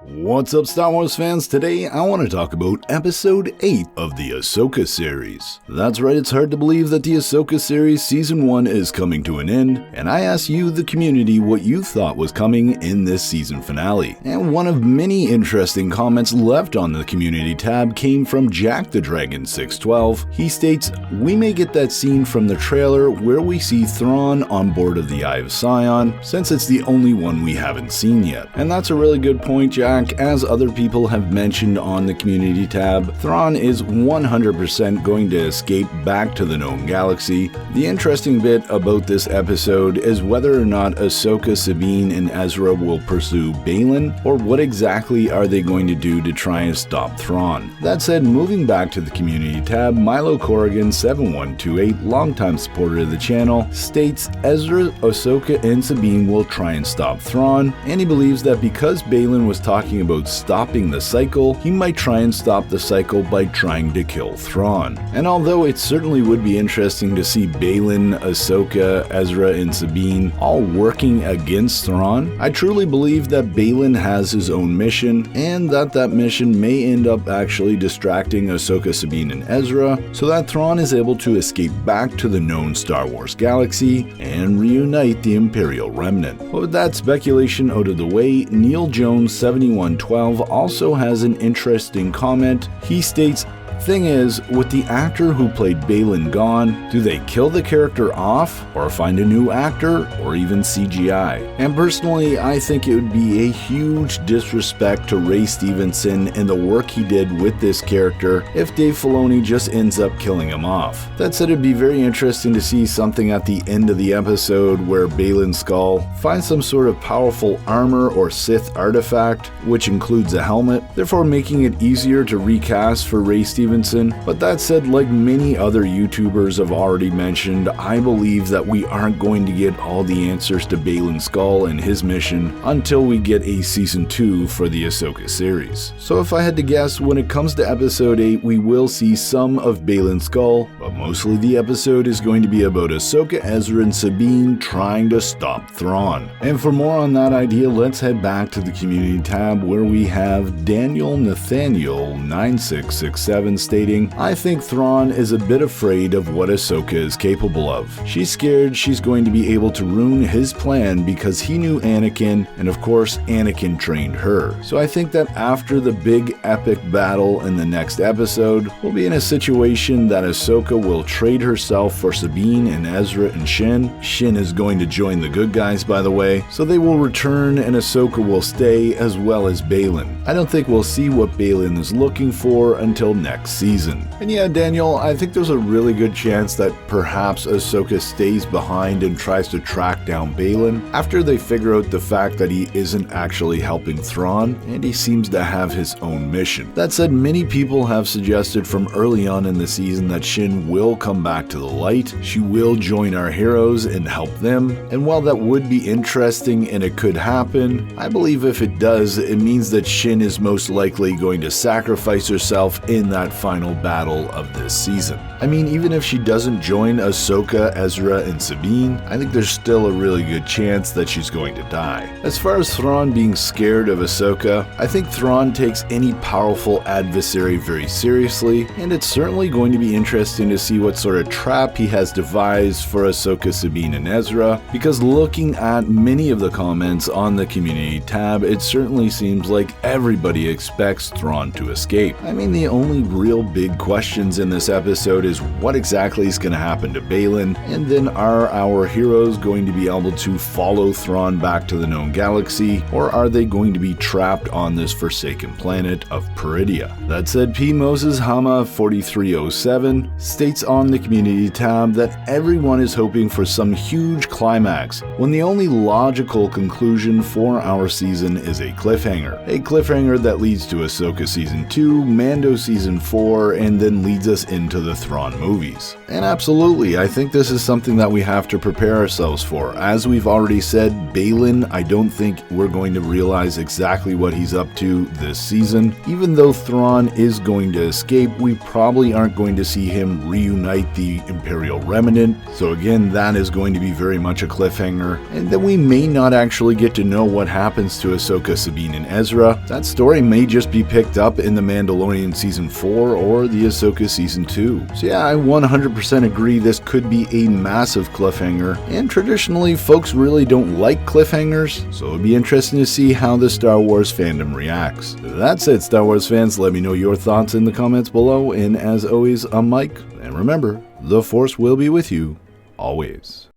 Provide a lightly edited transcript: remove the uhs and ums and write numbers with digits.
What's up, Star Wars fans? Today I want to talk about Episode 8 of the Ahsoka series. That's right, it's hard to believe that the Ahsoka series Season 1 is coming to an end, and I asked you, the community, what you thought was coming in this season finale. And one of many interesting comments left on the community tab came from Jack the Dragon 612. He states, "We may get that scene from the trailer where we see Thrawn on board of the Eye of Sion, since it's the only one we haven't seen yet." And that's a really good point, Jack. As other people have mentioned on the community tab, Thrawn is 100% going to escape back to the known galaxy. The interesting bit about this episode is whether or not Ahsoka, Sabine, and Ezra will pursue Baylan, or what exactly are they going to do to try and stop Thrawn. That said, moving back to the community tab, Milo Corrigan 7128, longtime supporter of the channel, states Ezra, Ahsoka, and Sabine will try and stop Thrawn, and he believes that because Baylan was talking about stopping the cycle, he might try and stop the cycle by trying to kill Thrawn. And although it certainly would be interesting to see Baylan, Ahsoka, Ezra, and Sabine all working against Thrawn, I truly believe that Baylan has his own mission, and that mission may end up actually distracting Ahsoka, Sabine, and Ezra, so that Thrawn is able to escape back to the known Star Wars galaxy and reunite the Imperial Remnant. But with that speculation out of the way, Neil Jones 7112 also has an interesting comment. He states, "Thing is, with the actor who played Baylan gone, do they kill the character off, or find a new actor, or even CGI? And personally, I think it would be a huge disrespect to Ray Stevenson and the work he did with this character if Dave Filoni just ends up killing him off." That said, it'd be very interesting to see something at the end of the episode where Baylan's skull finds some sort of powerful armor or Sith artifact, which includes a helmet, therefore making it easier to recast for Ray Stevenson. But that said, like many other YouTubers have already mentioned, I believe that we aren't going to get all the answers to Baylan's skull and his mission until we get a Season 2 for the Ahsoka series. So if I had to guess, when it comes to Episode 8, we will see some of Baylan's skull, but mostly the episode is going to be about Ahsoka, Ezra, and Sabine trying to stop Thrawn. And for more on that idea, let's head back to the community tab where we have Nathaniel 9667 stating, "I think Thrawn is a bit afraid of what Ahsoka is capable of. She's scared she's going to be able to ruin his plan because he knew Anakin, and of course Anakin trained her. So I think that after the big epic battle in the next episode, we'll be in a situation that Ahsoka will trade herself for Sabine and Ezra and Shin. Shin is going to join the good guys, by the way, so they will return and Ahsoka will stay, as well as Baylan. I don't think we'll see what Baylan is looking for until next season." And yeah, Daniel, I think there's a really good chance that perhaps Ahsoka stays behind and tries to track down Baylan after they figure out the fact that he isn't actually helping Thrawn, and he seems to have his own mission. That said, many people have suggested from early on in the season that Shin will come back to the light, she will join our heroes and help them, and while that would be interesting and it could happen, I believe if it does, it means that Shin is most likely going to sacrifice herself in that final battle of this season. I mean, even if she doesn't join Ahsoka, Ezra, and Sabine, I think there's still a really good chance that she's going to die. As far as Thrawn being scared of Ahsoka, I think Thrawn takes any powerful adversary very seriously, and it's certainly going to be interesting to see what sort of trap he has devised for Ahsoka, Sabine, and Ezra, because looking at many of the comments on the community tab, it certainly seems like everybody expects Thrawn to escape. I mean, the only real big questions in this episode is what exactly is going to happen to Baylan, and then are our heroes going to be able to follow Thrawn back to the known galaxy, or are they going to be trapped on this forsaken planet of Peridia? That said, P. Moses Hama 4307 states on the community tab that everyone is hoping for some huge climax, when the only logical conclusion for our season is a cliffhanger. A cliffhanger that leads to Ahsoka Season 2, Mando Season 4, 4 and then leads us into the Thrawn movies. And absolutely, I think this is something that we have to prepare ourselves for. As we've already said, Baylan, I don't think we're going to realize exactly what he's up to this season. Even though Thrawn is going to escape, we probably aren't going to see him reunite the Imperial Remnant. So again, that is going to be very much a cliffhanger. And then we may not actually get to know what happens to Ahsoka, Sabine, and Ezra. That story may just be picked up in The Mandalorian Season 4 or the Ahsoka Season 2. So yeah, I 100% agree this could be a massive cliffhanger, and traditionally folks really don't like cliffhangers, so it'll be interesting to see how the Star Wars fandom reacts. That's it, Star Wars fans. Let me know your thoughts in the comments below, and as always, I'm Mike, and remember, the Force will be with you always.